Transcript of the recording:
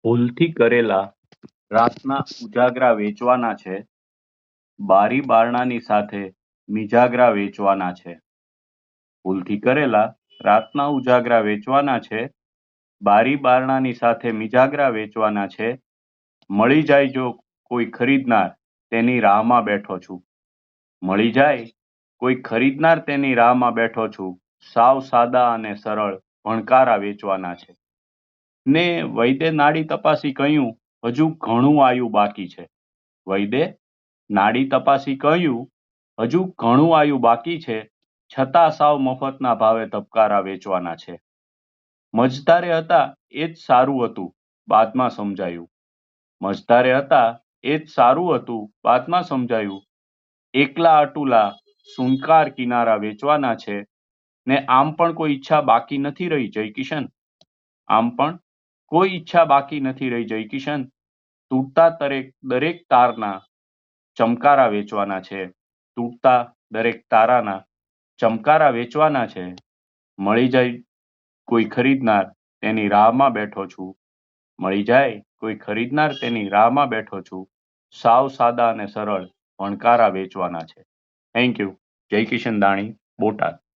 ભૂલથી કરેલા રાતના ઉજાગરા વેચવાના છે, બારી બારણાની સાથે મિજાગરા વેચવાના છે. ભૂલથી કરેલા રાતના ઉજાગરા વેચવાના છે, બારી બારણાની સાથે મિજાગરા વેચવાના છે. મળી જાય જો કોઈ ખરીદનાર તેની રાહમાં બેઠો છું. મળી જાય કોઈ ખરીદનાર તેની રાહમાં બેઠો છું. સાવ સાદા અને સરળ ભણકારા વેચવાના છે. ને વૈદ્ય નાડી તપાસી કહ્યું, હજુ ઘણું આયુ બાકી છે. વૈદ્ય નાડી તપાસી કહ્યું, હજુ ઘણું આયુ બાકી છે, છતાં સાવ મફતના ભાવે ધબકારા વેચવાના છે. મજધારે હતા એ જ સારું હતું, બાદમાં સમજાયું. મજધારે હતા એ જ સારું હતું, બાદમાં સમજાયું. એકલા અટુલા સુનકાર કિનારા વેચવાના છે. ને આમ પણ કોઈ ઈચ્છા બાકી નથી રહી જયકિશન. આમ પણ કોઈ ઈચ્છા બાકી નથી રહી જયકિશન. તૂટતા દરેક તારના ચમકારા વેચવાના છે. તૂટતા દરેક તારાના ચમકારા વેચવાના છે. મળી જાય કોઈ ખરીદનાર તેની રાહમાં બેઠો છું. મળી જાય કોઈ ખરીદનાર તેની રાહમાં બેઠો છું. સાવ સાદા અને સરળ ભણકારા વેચવાના છે. Thank you. જયકિશન દાણી, બોટાદ.